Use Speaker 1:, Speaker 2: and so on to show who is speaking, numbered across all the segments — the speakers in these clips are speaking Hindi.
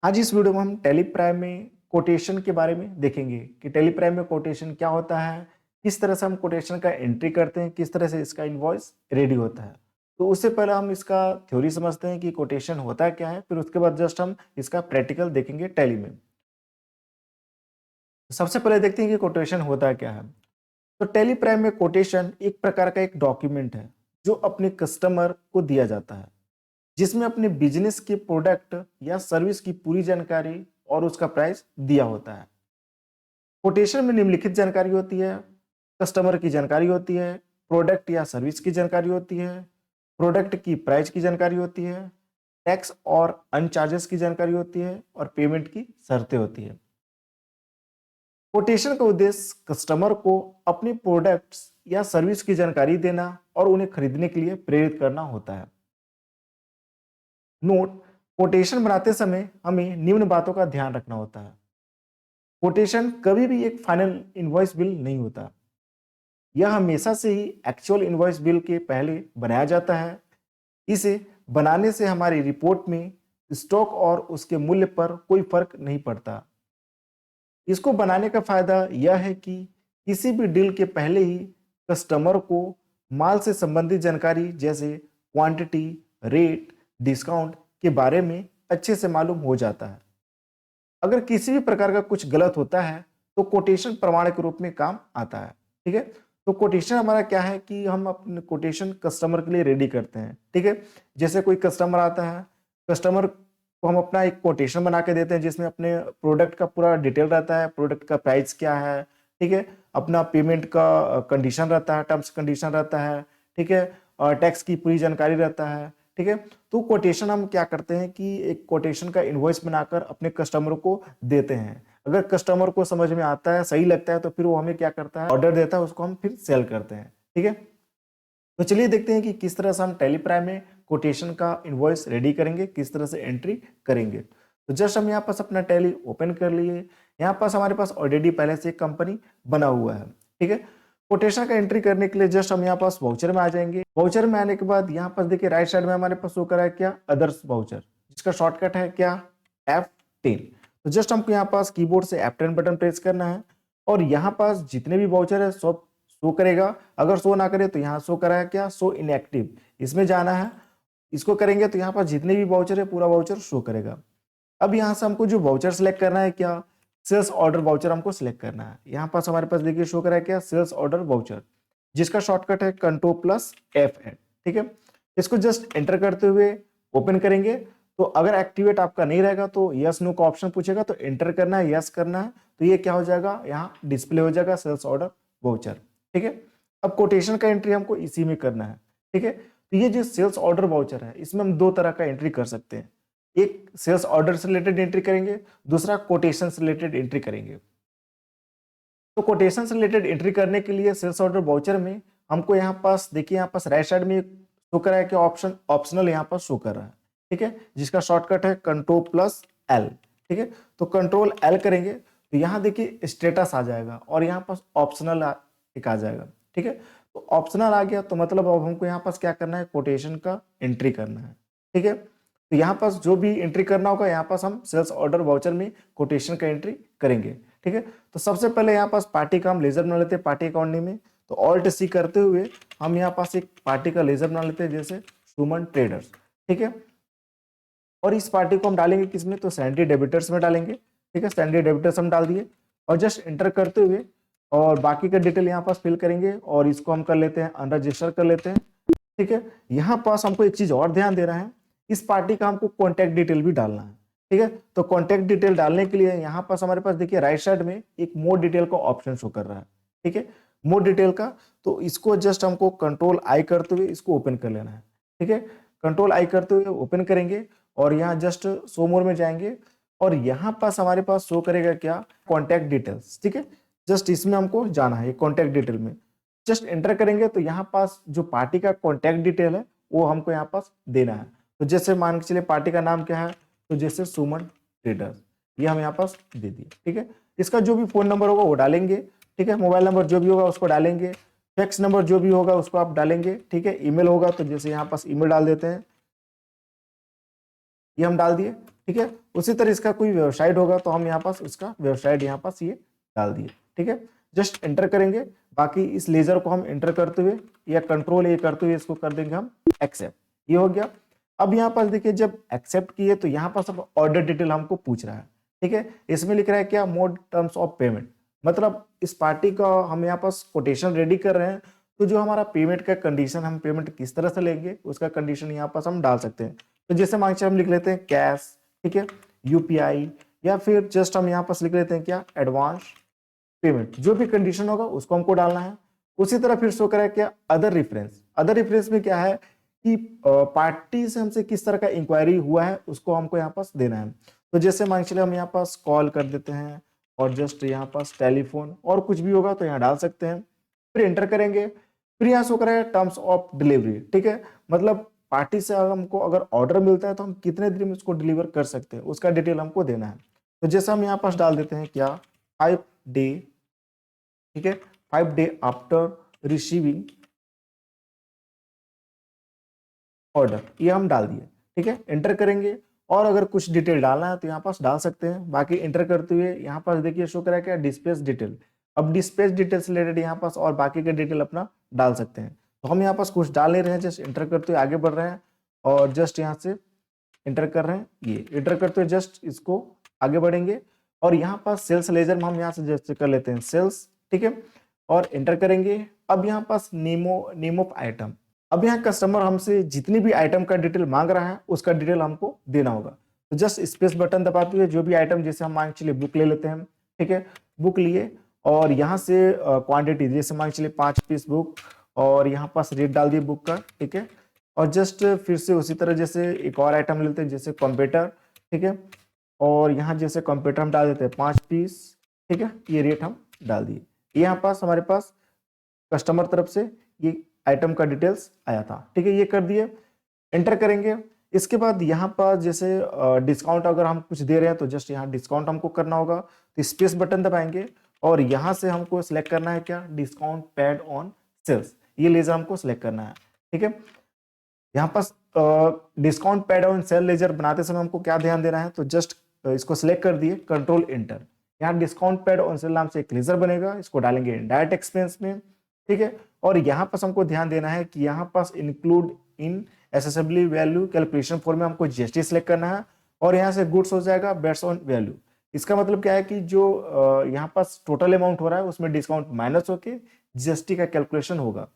Speaker 1: आज इस वीडियो में हम टैली प्राइम में कोटेशन के बारे में देखेंगे कि टैली प्राइम में कोटेशन क्या होता है, किस तरह से हम कोटेशन का एंट्री करते हैं, किस तरह से इसका इनवॉइस रेडी होता है। तो उससे पहले हम इसका थ्योरी समझते हैं कि कोटेशन होता क्या है, फिर उसके बाद जस्ट हम इसका प्रैक्टिकल देखेंगे टैली में। तो सबसे पहले देखते हैं कि कोटेशन होता क्या है। तो टैली प्राइम में कोटेशन एक प्रकार का एक डॉक्यूमेंट है जो अपने कस्टमर को दिया जाता है, जिसमें अपने बिजनेस के प्रोडक्ट या सर्विस की पूरी जानकारी और उसका प्राइस दिया होता है। कोटेशन में निम्नलिखित जानकारी होती है: कस्टमर की जानकारी होती है, प्रोडक्ट या सर्विस की जानकारी होती है, प्रोडक्ट की प्राइस की जानकारी होती है, टैक्स और अनचार्जेस की जानकारी होती है और पेमेंट की शर्तें होती है। कोटेशन का उद्देश्य कस्टमर को अपने प्रोडक्ट्स या सर्विस की जानकारी देना और उन्हें खरीदने के लिए प्रेरित करना होता है। नोट: कोटेशन बनाते समय हमें निम्न बातों का ध्यान रखना होता है। कोटेशन कभी भी एक फाइनल इनवॉइस बिल नहीं होता। यह हमेशा से ही एक्चुअल इनवॉइस बिल के पहले बनाया जाता है। इसे बनाने से हमारी रिपोर्ट में स्टॉक और उसके मूल्य पर कोई फर्क नहीं पड़ता। इसको बनाने का फायदा यह है कि किसी भी डील के पहले ही कस्टमर को माल से संबंधित जानकारी जैसे क्वांटिटी, रेट, डिस्काउंट के बारे में अच्छे से मालूम हो जाता है। अगर किसी भी प्रकार का कुछ गलत होता है तो कोटेशन प्रमाण के रूप में काम आता है। ठीक है, तो कोटेशन हमारा क्या है कि हम अपने कोटेशन कस्टमर के लिए रेडी करते हैं। ठीक है, जैसे कोई कस्टमर आता है, कस्टमर को हम अपना एक कोटेशन बना के देते हैं जिसमें अपने प्रोडक्ट का पूरा डिटेल रहता है, प्रोडक्ट का प्राइस क्या है, ठीक है, अपना पेमेंट का कंडीशन रहता है, टर्म्स कंडीशन रहता है, ठीक है, और टैक्स की पूरी जानकारी रहता है। ठीक है, तो कोटेशन हम क्या करते हैं कि एक कोटेशन का इनवॉइस बनाकर अपने कस्टमर को देते हैं। अगर कस्टमर को समझ में आता है, सही लगता है, तो फिर वो हमें क्या करता है, ऑर्डर देता है, उसको हम फिर सेल करते हैं। ठीक है, तो चलिए देखते हैं कि किस तरह से हम टैली प्राइम में कोटेशन का इनवॉइस रेडी करेंगे, किस तरह से एंट्री करेंगे। तो जस्ट हम यहाँ पास अपना टैली ओपन कर लिए। यहाँ पास हमारे पास ऑलरेडी पहले से एक कंपनी बना हुआ है। ठीक है, कोटेशन का एंट्री करने के लिए जस्ट हम यहाँ पास वाउचर में आ जाएंगे। वाउचर में आने के बाद यहाँ पास देखिए राइट साइड में हमारे पास शो करा है क्या, अदर्स वाउचर, जिसका शॉर्टकट है क्या, F10। तो जस्ट हमको यहाँ पास कीबोर्ड से F10 बटन प्रेस करना है और यहाँ पास जितने भी वाउचर है सब शो करेगा। अगर शो ना करे तो यहाँ शो करा है क्या, शो इनएक्टिव, इसमें जाना है। इसको करेंगे तो यहाँ पास जितने भी वाउचर है पूरा वाउचर शो करेगा। अब यहाँ से हमको जो वाउचर सेलेक्ट करना है क्या, सेल्स ऑर्डर वाउचर हमको सिलेक्ट करना है। यहाँ पास हमारे पास देखिए शो करा है क्या, सेल्स ऑर्डर वाउचर, जिसका शॉर्टकट है Ctrl+F8। ठीक है, इसको जस्ट एंटर करते हुए ओपन करेंगे। तो अगर एक्टिवेट आपका नहीं रहेगा तो यस नो का ऑप्शन पूछेगा, तो एंटर करना है, यस करना है, तो ये क्या हो जाएगा, यहाँ डिस्प्ले हो जाएगा सेल्स ऑर्डर वाउचर। ठीक है, अब कोटेशन का एंट्री हमको इसी में करना है। ठीक है, तो ये जो सेल्स ऑर्डर वाउचर है इसमें हम दो तरह का एंट्री कर सकते हैं। एक सेल्स ऑर्डर से रिलेटेड एंट्री करेंगे, दूसरा कोटेशन से रिलेटेड एंट्री करेंगे। तो कोटेशन से रिलेटेड एंट्री करने के लिए सेल्स ऑर्डर वाउचर में हमको यहाँ पास देखिए, यहाँ पास राइट साइड में शो कर रहा है कि ऑप्शन ऑप्शनल यहाँ पास शो कर रहा है। ठीक है, जिसका शॉर्टकट है Ctrl+L। ठीक है, तो Ctrl+L करेंगे तो यहाँ देखिए स्टेटस आ जाएगा और यहाँ पास ऑप्शनल एक आ जाएगा। ठीक है, तो ऑप्शनल आ गया तो मतलब अब हमको यहाँ पास क्या करना है, कोटेशन का एंट्री करना है। ठीक है, तो यहाँ पास जो भी एंट्री करना होगा यहाँ पास हम सेल्स ऑर्डर वाउचर में कोटेशन का एंट्री करेंगे। ठीक है, तो सबसे पहले यहाँ पास पार्टी का हम लेजर बना लेते हैं पार्टी अकाउंट में। तो Alt+C करते हुए हम यहाँ पास एक पार्टी का लेजर बना लेते हैं जैसे सुमन ट्रेडर्स। ठीक है, और इस पार्टी को हम डालेंगे किसमें, तो सैंडी डेबिटर्स में डालेंगे। ठीक है, सैंडी डेबिटर्स हम डाल दिए और जस्ट एंटर करते हुए और बाकी का डिटेल यहाँ पास फिल करेंगे और इसको हम कर लेते हैं अनरजिस्टर कर लेते हैं। ठीक है, यहाँ पास हमको एक चीज और ध्यान देना है, इस पार्टी का हमको कॉन्टैक्ट डिटेल भी डालना है। ठीक है, तो कॉन्टैक्ट डिटेल डालने के लिए यहाँ पास हमारे पास देखिए राइट साइड में एक मोर डिटेल का ऑप्शन शो कर रहा है। ठीक है, मोर डिटेल का, तो इसको जस्ट हमको Ctrl+I करते हुए इसको ओपन कर लेना है। ठीक है, Ctrl+I करते हुए ओपन करेंगे और यहाँ जस्ट शो मोर में जाएंगे और यहाँ पास हमारे पास शो करेगा क्या, कॉन्टैक्ट डिटेल्स। ठीक है, जस्ट इसमें हमको जाना है कॉन्टैक्ट डिटेल में, जस्ट एंटर करेंगे तो यहाँ पास जो पार्टी का कॉन्टैक्ट डिटेल है वो हमको यहाँ पास देना है। तो जैसे मान के चलिए पार्टी का नाम क्या है, तो जैसे सुमन ट्रेडर्स, ये हम यहाँ पास दे दिए। ठीक है, इसका जो भी फोन नंबर होगा वो डालेंगे। ठीक है, मोबाइल नंबर जो भी होगा उसको डालेंगे, फैक्स नंबर जो भी होगा उसको आप डालेंगे। ठीक है, ईमेल होगा तो जैसे यहाँ पास ईमेल डाल देते हैं, ये हम डाल दिए। ठीक है। उसी तरह इसका कोई वेबसाइट होगा तो हम यहाँ पास उसका वेबसाइट यहाँ पास ये डाल दिए, ठीक है। जस्ट एंटर करेंगे, बाकी इस लेजर को हम एंटर करते हुए या कंट्रोल ए करते हुए इसको कर देंगे हम एक्सेप्ट, ये हो गया। अब यहाँ पास देखिए जब एक्सेप्ट किए तो यहाँ पास अब ऑर्डर डिटेल हमको पूछ रहा है, ठीक है। इसमें लिख रहा है क्या, मोड टर्म्स ऑफ पेमेंट, मतलब इस पार्टी का हम यहाँ पास कोटेशन रेडी कर रहे हैं, तो जो हमारा पेमेंट का कंडीशन, हम पेमेंट किस तरह से लेंगे उसका कंडीशन यहाँ पास हम डाल सकते हैं। तो जैसे मान हम लिख लेते हैं कैश, ठीक है, यूपीआई, या फिर जस्ट हम यहाँ पास लिख लेते हैं क्या, एडवांस पेमेंट, जो भी कंडीशन होगा उसको हमको डालना है। उसी तरह फिर शो करा क्या, अदर रेफरेंस। अदर रेफरेंस में क्या है कि पार्टी से हमसे किस तरह का इंक्वायरी हुआ है उसको हमको यहाँ पास देना है। तो जैसे मान चलिए हम यहाँ पास कॉल कर देते हैं और जस्ट यहाँ पास टेलीफोन और कुछ भी होगा तो यहाँ डाल सकते हैं, फिर एंटर करेंगे। फिर यहाँ शो करा है टर्म्स ऑफ डिलीवरी, ठीक है, मतलब पार्टी से हमको अगर ऑर्डर मिलता है तो हम कितने दिन में उसको डिलीवर कर सकते हैं उसका डिटेल हमको देना है। तो जैसे हम यहाँ पास डाल देते हैं क्या, 5 डे, ठीक है, 5 डे आफ्टर रिसीविंग ऑर्डर, ये हम डाल दिए, ठीक है। एंटर करेंगे और अगर कुछ डिटेल डालना है तो यहाँ पास डाल सकते हैं। बाकी एंटर करते हुए यहाँ पास देखिए शो करा क्या, डिस्पैच डिटेल। अब डिस्पैच डिटेल से रिलेटेड यहाँ पास और बाकी के डिटेल अपना डाल सकते हैं। तो हम यहाँ पास कुछ डाल नहीं रहे हैं, जस्ट एंटर करते हुए आगे बढ़ रहे हैं और जस्ट यहाँ से एंटर कर रहे हैं, ये एंटर करते हुए जस्ट इसको आगे बढ़ेंगे और यहाँ पास सेल्स लेजर में हम यहाँ से जस्ट कर लेते हैं सेल्स, ठीक है, और एंटर करेंगे। अब यहाँ पास नेम ऑफ आइटम, अब यहाँ कस्टमर हमसे जितनी भी आइटम का डिटेल मांग रहा है उसका डिटेल हमको देना होगा। तो जस्ट स्पेस बटन दबाते हुए जो भी आइटम, जैसे हम मान चलिए बुक ले लेते हैं, ठीक है, बुक लिए और यहाँ से क्वांटिटी जैसे मान चलिए 5 पीस बुक और यहाँ पास रेट डाल दिए बुक का, ठीक है। और जस्ट फिर से उसी तरह जैसे एक और आइटम लेते हैं जैसे कंप्यूटर, ठीक है, और यहाँ जैसे कंप्यूटर हम डाल देते हैं 5 पीस, ठीक है, ये रेट हम डाल दिए। यहाँ पास हमारे पास कस्टमर तरफ से ये आइटम का डिटेल्स आया था, ठीक है, ये कर दिए। एंटर करेंगे। इसके बाद यहाँ पर जैसे डिस्काउंट अगर हम कुछ दे रहे हैं तो जस्ट यहाँ डिस्काउंट हमको करना होगा, तो स्पेस बटन दबाएंगे और यहाँ से हमको सिलेक्ट करना है क्या, डिस्काउंट पेड ऑन सेल्स, ये लेजर हमको सिलेक्ट करना है, ठीक है। यहाँ पास discount paid on sale ledger बनाते समय हमको क्या ध्यान देना है, तो जस्ट इसको सिलेक्ट कर दिए, कंट्रोल एंटर। यहाँ डिस्काउंट पेड ऑन सेल नाम से एक लेजर बनेगा, इसको डालेंगे डायरेक्ट एक्सपेंस में, ठीक है। और यहाँ पास हमको ध्यान देना है कि यहाँ पास include in assessable value calculation form में हमको जीएसटी सिलेक्ट करना है और यहाँ से गुड्स हो जाएगा बेस्ड ऑन वैल्यू। इसका मतलब क्या है कि जो यहाँ पास टोटल अमाउंट हो रहा है उसमें डिस्काउंट माइनस होके जीएसटी का कैलकुलेशन होगा।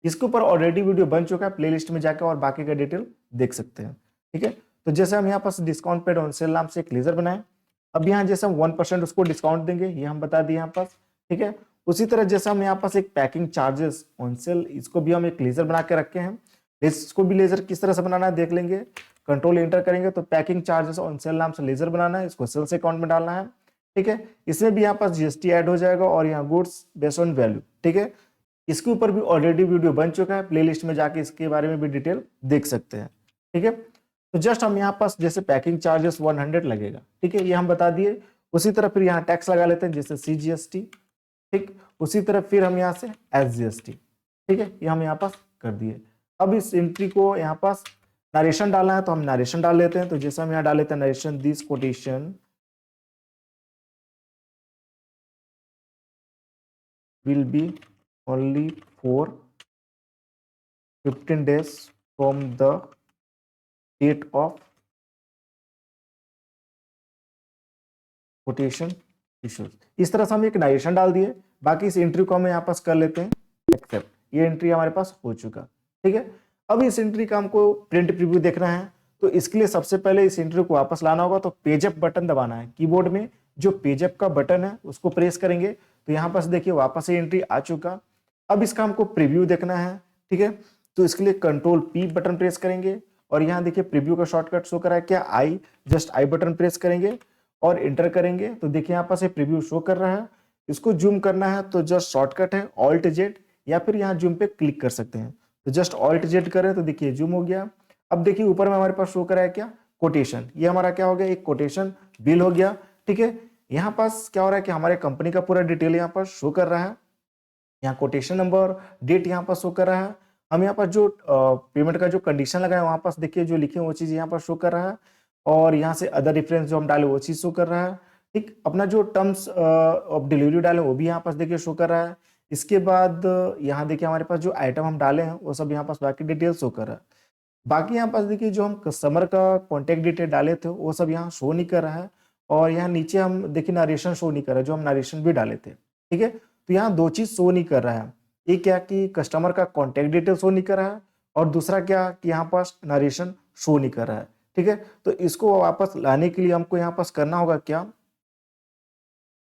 Speaker 1: इसके ऊपर ऑलरेडी वीडियो बन चुका है, प्लेलिस्ट में जाकर और बाकी का डिटेल देख सकते हैं, ठीक है। तो जैसे हम यहाँ पास डिस्काउंट पेड ऑन सेल नाम से एक लेजर बनाए, अब यहाँ जैसे हम 1% उसको डिस्काउंट देंगे, ये हम बता दिए यहाँ पास, ठीक है। उसी तरह जैसे हम यहाँ पास एक पैकिंग चार्जेस ऑन सेल, इसको भी हम एक लेजर बना के रखे हैं। इसको भी लेजर किस तरह से बनाना है देख लेंगे, कंट्रोल एंटर करेंगे तो पैकिंग चार्जेस ऑन सेल नाम से लेजर बनाना है, इसको सेल्स अकाउंट में डालना है, ठीक है। इसमें भी यहाँ पास जीएसटी ऐड हो जाएगा और यहाँ गुड्स बेस्ड ऑन वैल्यू, ठीक है। इसके ऊपर भी ऑलरेडी वीडियो बन चुका है, प्लेलिस्ट में जाके इसके बारे में भी डिटेल देख सकते हैं, ठीक है। तो जस्ट हम यहाँ पास जैसे पैकिंग चार्जेस 100 लगेगा, ठीक है, ये हम बता दिए। उसी तरह फिर यहाँ टैक्स लगा लेते हैं जैसे CGST, ठीक। उसी तरह फिर हम यहाँ से SGST, ठीक है, ये हम यहाँ पास कर दिए। अब इस एंट्री को यहाँ पास नरेशन डालना है तो हम नरेशन डाल लेते हैं। तो जैसे हम यहाँ डाल लेते हैं narration, this quotation will be only for 15 days from the date of quotation issues। इस तरह से हम एक नरेशन डाल दिए। बाकी इस एंट्री को हम यहाँ पास कर लेते हैं एक्सेप्ट, ये एंट्री हमारे पास हो चुका, ठीक है। अब इस एंट्री का हमको प्रिंट प्रीव्यू देखना है, तो इसके लिए सबसे पहले इस एंट्री को वापस लाना होगा, तो पेजअप बटन दबाना है कीबोर्ड में, जो पेजअप का बटन है उसको प्रेस करेंगे तो यहाँ पास देखिए वापस ये एंट्री आ चुका। अब इसका हमको प्रीव्यू देखना है, ठीक है, तो इसके लिए कंट्रोल P बटन प्रेस करेंगे और यहाँ देखिए प्रीव्यू का शॉर्टकट शो करा है क्या, जस्ट I बटन प्रेस करेंगे और एंटर करेंगे तो देखिए यहाँ पास ये प्रीव्यू शो कर रहा है। इसको जूम करना है तो जस्ट शॉर्टकट है Alt-Z या फिर यहाँ जूम पे क्लिक कर सकते हैं। तो जस्ट Alt-Z करें तो देखिए जूम हो गया। अब देखिए ऊपर में हमारे पास शो करा है क्या, कोटेशन, ये हमारा क्या हो गया, एक कोटेशन बिल हो गया, ठीक है। यहाँ पास क्या हो रहा है कि हमारे कंपनी का पूरा डिटेल यहाँ पर शो कर रहा है, यहाँ कोटेशन नंबर, डेट यहाँ पर शो कर रहा है। हम यहाँ पर जो पेमेंट का जो कंडीशन लगाए वहां पास देखिए जो लिखे वो चीज यहाँ पर शो कर रहा है। और यहाँ से अदर रेफरेंस जो हम डाले वो चीज शो कर रहा है। ठीक, अपना जो टर्म्स ऑफ डिलीवरी डाले वो भी यहाँ पास देखिए शो कर रहा है। इसके बाद यहाँ देखिए हमारे पास जो आइटम हम डाले हैं वो सब यहाँ पास बाकी डिटेल शो कर रहा है। बाकी यहाँ पास देखिए जो हम कस्टमर का कॉन्टेक्ट डिटेल डाले थे वो सब यहाँ शो नहीं कर रहा है। और यहाँ नीचे हम देखिए नरेशन शो नहीं कर रहा है, जो हम नरेशन भी डाले थे। ठीक है, तो यहाँ दो चीज शो नहीं कर रहा है। एक क्या कि कस्टमर का कॉन्टेक्ट डिटेल शो नहीं कर रहा है, और दूसरा क्या कि यहाँ पास नरेशन शो नहीं कर रहा है। ठीक है, तो इसको वापस लाने के लिए हमको यहाँ पास करना होगा क्या,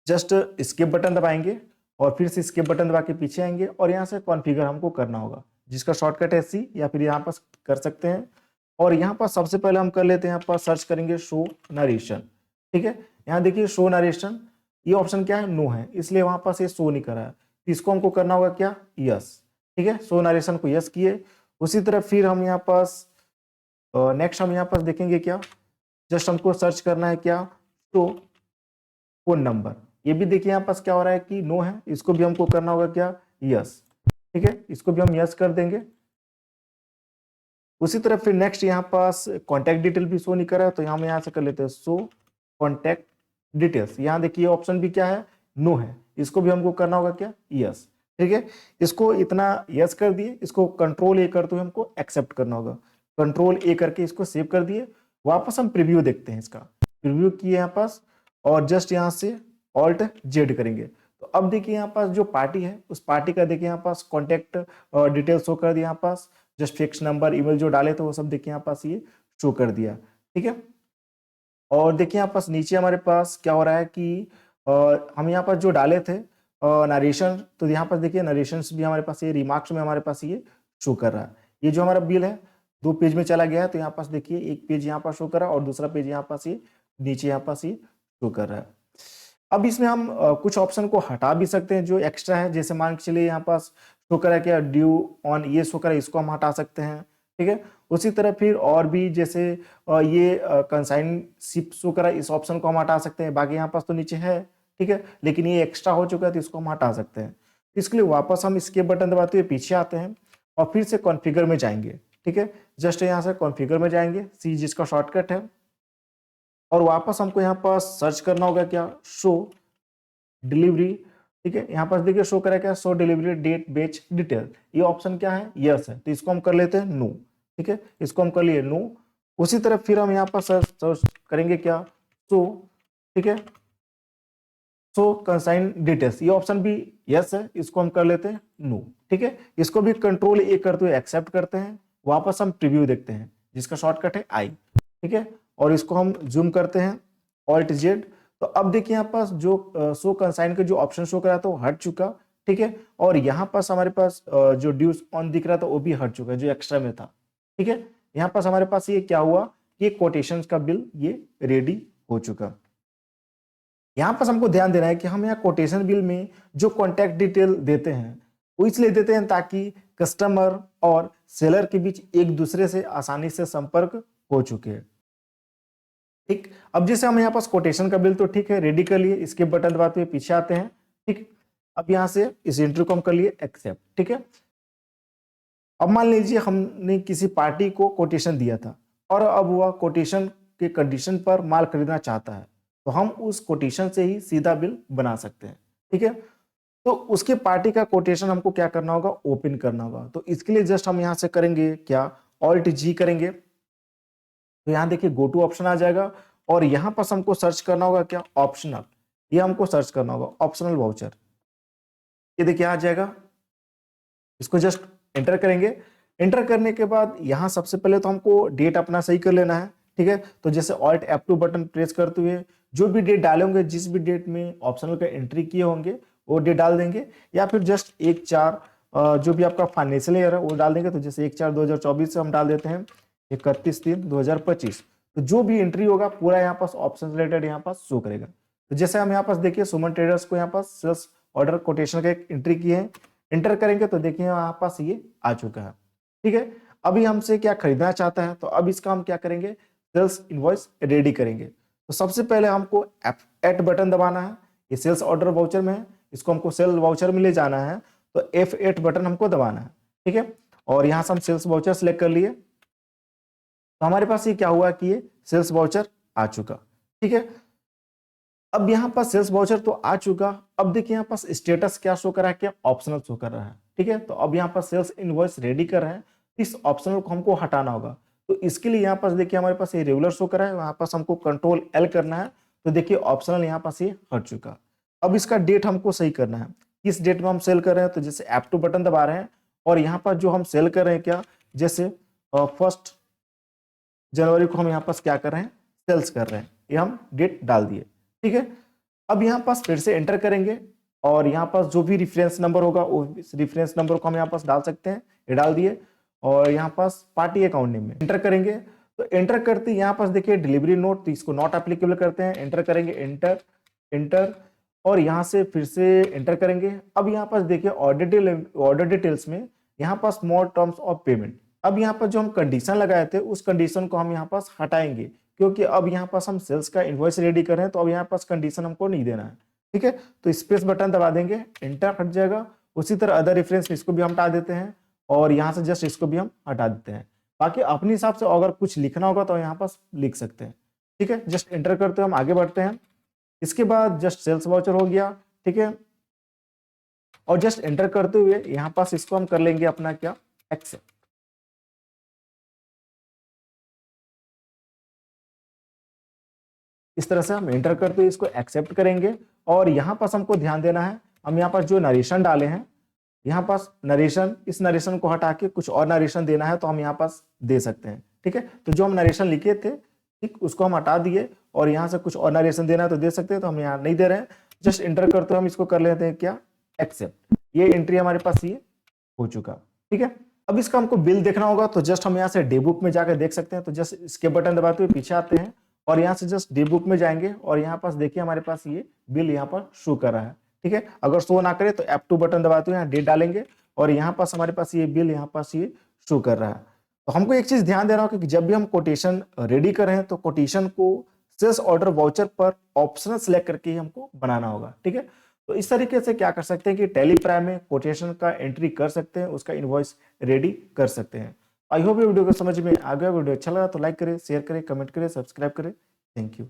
Speaker 1: जस्ट स्केप बटन दबाएंगे और फिर से स्केप बटन दबा के पीछे आएंगे और यहाँ से कॉन्फ़िगर हमको करना होगा, जिसका शॉर्टकट है सी, या फिर यहाँ पास कर सकते हैं। और यहाँ पर सबसे पहले हम कर लेते हैं, यहाँ पर सर्च करेंगे शो नरेशन। ठीक है, यहाँ देखिए शो नरेशन, ये ऑप्शन क्या है, नो है, इसलिए वहां पास ये शो नहीं कर रहा है। इसको हमको करना होगा क्या, यस। ठीक है, शो नरेशन को यस किए। उसी तरह फिर हम यहाँ पास नेक्स्ट हम यहाँ पास देखेंगे क्या, जस्ट हमको सर्च करना है क्या, शो फोन नंबर। ये भी देखिए यहाँ पास क्या हो रहा है कि नो है, इसको भी हमको करना होगा क्या, यस। ठीक है, इसको भी हम यस कर देंगे। उसी तरह फिर नेक्स्ट यहाँ पास कॉन्टैक्ट डिटेल भी शो नहीं कर रहा है, तो हम यहाँ से कर लेते हैं शो कॉन्टैक्ट डिटेल्स। यहाँ देखिए ऑप्शन भी क्या है, नो है, इसको भी हमको करना होगा क्या, यस। ठीक है, इसको इतना यस कर दिए, इसको कंट्रोल ए करते हुए हमको एक्सेप्ट करना होगा। कंट्रोल ए करके इसको सेव कर दिए। वापस हम प्रीव्यू देखते हैं, इसका प्रीव्यू किए यहाँ पास, और जस्ट यहाँ से ऑल्ट जेड करेंगे। तो अब देखिए यहाँ पास जो पार्टी है उस पार्टी का देखिए यहाँ पास कॉन्टैक्ट डिटेल्स शो कर दिया, यहाँ पास जस्ट फिक्स नंबर ईमेल जो डाले थे वो सब देखिए यहाँ पास ये शो कर दिया। ठीक है, और देखिए यहाँ पास नीचे हमारे पास क्या हो रहा है कि हम यहाँ पास जो डाले थे नरेशन, तो यहाँ पास देखिए नरेशन भी हमारे पास ये रिमार्क्स में हमारे पास ये शो कर रहा है। ये जो हमारा बिल है 2 पेज में चला गया है, तो यहाँ पास देखिए एक पेज यहाँ पास शो कर रहा है और दूसरा पेज यहाँ पास ये नीचे यहाँ पास ये शो कर रहा है। अब इसमें हम कुछ ऑप्शन को हटा भी सकते हैं जो एक्स्ट्रा है, जैसे मान के चलिए यहाँ पास शो करा क्या, ड्यू ऑन ये शो करा, इसको हम हटा सकते हैं। ठीक है, उसी तरह फिर और भी जैसे ये कंसाइनशिप शो करा, इस ऑप्शन को हम हटा सकते हैं। बाकी यहाँ पास तो नीचे है, ठीक है, लेकिन ये एक्स्ट्रा हो चुका है तो इसको हम हटा सकते हैं। इसके लिए वापस हम स्केप बटन दबाते हुए पीछे आते हैं और फिर से कॉन्फ़िगर में जाएंगे। ठीक है, जस्ट यहाँ से कॉन्फ़िगर में जाएंगे, सी जिसका शॉर्टकट है, और वापस हमको यहाँ पास सर्च करना होगा क्या, शो डिलीवरी। ठीक है, यहाँ पास देखिए शो करा क्या, show delivery date batch detail, ये ऑप्शन क्या है, यस है, तो इसको हम कर लेते हैं नो। ठीक है, इसको हम कर लिए नो। उसी तरह फिर हम यहाँ पर सर्च करेंगे क्या, शो, ठीक है, शो कंसाइन डिटेल्स, ये ऑप्शन भी यस है, इसको हम कर लेते हैं नो। ठीक है, इसको भी कंट्रोल ए करते हुए एक्सेप्ट करते हैं। वापस हम प्रीव्यू देखते हैं जिसका शॉर्टकट है आई। ठीक है, और इसको हम जूम करते हैं ऑल्ट जेड। तो अब देखिए यहाँ पास जो शो कंसाइन का जो ऑप्शन शो करा था वो हट चुका। ठीक है, और यहाँ पास हमारे पास जो ड्यूज ऑन दिख रहा था वो भी हट चुका है, जो एक्स्ट्रा में था। ठीक है, यहाँ पास हमारे पास ये क्या हुआ, ये कोटेशन का बिल ये रेडी हो चुका। यहाँ पास हमको ध्यान देना है कि हम यहाँ कोटेशन बिल में जो कॉन्टैक्ट डिटेल देते हैं वो इसलिए देते हैं ताकि कस्टमर और सेलर के बीच एक दूसरे से आसानी से संपर्क हो चुके। ठीक, अब जैसे हम यहाँ पास कोटेशन का बिल तो ठीक है रेडी कर लिए, इसके बटन दबाते हुए पीछे आते हैं। ठीक, अब यहाँ से इस एंट्री को हम कर लिए एक्सेप्ट। ठीक है, अब मान लीजिए हमने किसी पार्टी को कोटेशन दिया था और अब वह कोटेशन के कंडीशन पर माल खरीदना चाहता है, तो हम उस कोटेशन से ही सीधा बिल बना सकते हैं। ठीक है, तो उसके पार्टी का कोटेशन हमको क्या करना होगा, ओपन करना होगा। तो इसके लिए जस्ट हम यहाँ से करेंगे क्या, ऑल्ट जी करेंगे। तो यहाँ देखिए गो टू ऑप्शन आ जाएगा और यहाँ पर हमको सर्च करना होगा क्या, ऑप्शनल, ये हमको सर्च करना होगा ऑप्शनल वाउचर। ये देखिए आ जाएगा, इसको जस्ट एंटर करेंगे। एंटर करने के बाद यहाँ सबसे पहले तो हमको डेट अपना सही कर लेना है। ठीक है, तो जैसे ऑल्ट F2 बटन प्रेस करते हुए जो भी डेट डाले होंगे, जिस भी डेट में ऑप्शनल का एंट्री किए होंगे वो डेट डाल देंगे, या फिर जस्ट 1/4 जो भी आपका फाइनेंशियल ईयर है वो डाल देंगे। तो जैसे 1/4/2024 से हम डाल देते हैं 31/3/2025। तो जो भी एंट्री होगा पूरा यहाँ पास ऑप्शन रिलेटेड यहाँ पास शो करेगा। तो जैसे हम यहाँ पास देखिए सुमन ट्रेडर्स को यहाँ पास सेल्स ऑर्डर कोटेशन का एक एंट्री किए हैं, एंटर करेंगे तो देखिए यहाँ पास ये आ चुका है। ठीक है, अभी हमसे क्या खरीदना चाहता है, तो अब इसका हम क्या करेंगे, सेल्स इनवॉइस रेडी करेंगे। तो सबसे पहले हमको F8 बटन दबाना है, ये सेल्स ऑर्डर वाउचर में है, इसको हमको सेल वाउचर में ले जाना है, तो F8 बटन हमको दबाना है। ठीक है, और यहाँ से हम सेल्स वाउचर सेलेक्ट कर लिए। तो हमारे पास ये क्या हुआ कि ये सेल्स वाउचर आ चुका। ठीक है, अब यहाँ पर सेल्स वाउचर तो आ चुका। अब देखिए यहाँ पास स्टेटस क्या शो कर रहा है, क्या ऑप्शनल शो कर रहा है। ठीक है, तो अब यहाँ पर सेल्स इनवॉइस रेडी कर रहे हैं, इस ऑप्शनल को हमको हटाना होगा। तो इसके लिए यहाँ पास देखिए हमारे पास ये रेगुलर शो कर रहा है, यहाँ पास हमको कंट्रोल एल करना है। तो देखिए ऑप्शनल यहाँ पास ये हट चुका। अब इसका डेट हमको सही करना है, किस डेट में हम सेल कर रहे हैं। तो जैसे F2 बटन दबा रहे हैं और यहाँ पर जो हम सेल कर रहे हैं क्या, जैसे 1 जनवरी को हम यहाँ पास क्या कर रहे हैं, सेल्स कर रहे हैं, ये हम डेट डाल दिए। ठीक है, अब यहाँ पास फिर से एंटर करेंगे और यहाँ पास जो भी रेफरेंस नंबर होगा वो रेफरेंस नंबर को हम यहाँ पास डाल सकते हैं, ये डाल दिए। और यहाँ पास पार्टी अकाउंट नेम में एंटर करेंगे। तो एंटर करते यहाँ पास देखिए डिलीवरी नोट, तो इसको नॉट एप्लीकेबल करते हैं, एंटर करेंगे, एंटर एंटर और यहाँ से फिर से एंटर करेंगे। अब यहाँ पास देखिए ऑर्डर डिटेल्स में यहाँ पास मोर टर्म्स ऑफ पेमेंट, अब यहाँ पर जो हम कंडीशन लगाए थे उस कंडीशन को हम यहाँ पास हटाएंगे, क्योंकि अब यहाँ पास हम सेल्स का इनवॉइस रेडी कर रहे हैं, तो अब यहाँ पास कंडीशन हमको नहीं देना है। ठीक है, तो स्पेस बटन दबा देंगे, एंटर हट जाएगा। उसी तरह अदर रेफरेंस इसको भी हम हटा देते हैं और यहाँ से जस्ट इसको भी हम हटा देते हैं। बाकी अपने हिसाब से अगर कुछ लिखना होगा तो यहाँ पास लिख सकते हैं। ठीक है, जस्ट एंटर करते हुए हम आगे बढ़ते हैं। इसके बाद जस्ट सेल्स वाउचर हो गया। ठीक है, और जस्ट एंटर करते हुए यहाँ पास इसको हम कर लेंगे अपना क्या, एक्सेप्ट। इस तरह से हम एंटर करते हुए इसको एक्सेप्ट करेंगे। और यहाँ पास हमको ध्यान देना है, हम यहाँ पास जो नरेशन डाले हैं, यहाँ पास नरेशन, इस नरेशन को हटा के कुछ और नरेशन देना है तो हम यहाँ पास दे सकते हैं। ठीक है, तो जो हम नरेशन लिखे थे ठीक उसको हम हटा दिए और यहाँ से कुछ और नरेशन देना है तो दे सकते हैं, तो हम यहाँ नहीं दे रहे हैं। जस्ट एंटर करते हुए हम इसको कर लेते हैं क्या, एक्सेप्ट। ये एंट्री हमारे पास ये हो चुका। ठीक है, अब इसका हमको बिल देखना होगा, तो जस्ट हम यहाँ से डे बुक में जाकर देख सकते हैं। तो जस्ट इसके बटन दबाते हुए पीछे आते हैं और यहाँ से जस्ट डे बुक में जाएंगे और यहाँ पास देखिए हमारे पास ये बिल यहाँ पर शो कर रहा है। ठीक है, अगर शो ना करे तो F2 बटन दबाते हुए यहाँ डेट डालेंगे और यहाँ पास हमारे पास ये बिल यहाँ पास ये शो कर रहा है। तो हमको एक चीज ध्यान देना होगा कि जब भी हम कोटेशन रेडी कर रहे हैं तो कोटेशन को सेल्स ऑर्डर वाउचर पर ऑप्शनल सेलेक्ट करके ही हमको बनाना होगा। ठीक है, तो इस तरीके से क्या कर सकते हैं कि टैली प्राइम में कोटेशन का एंट्री कर सकते हैं, उसका इनवॉइस रेडी कर सकते हैं। आई होप ये वीडियो को समझ में आ गया। वीडियो अच्छा लगा तो लाइक करें, शेयर करें, कमेंट करें, सब्सक्राइब करें। Thank you.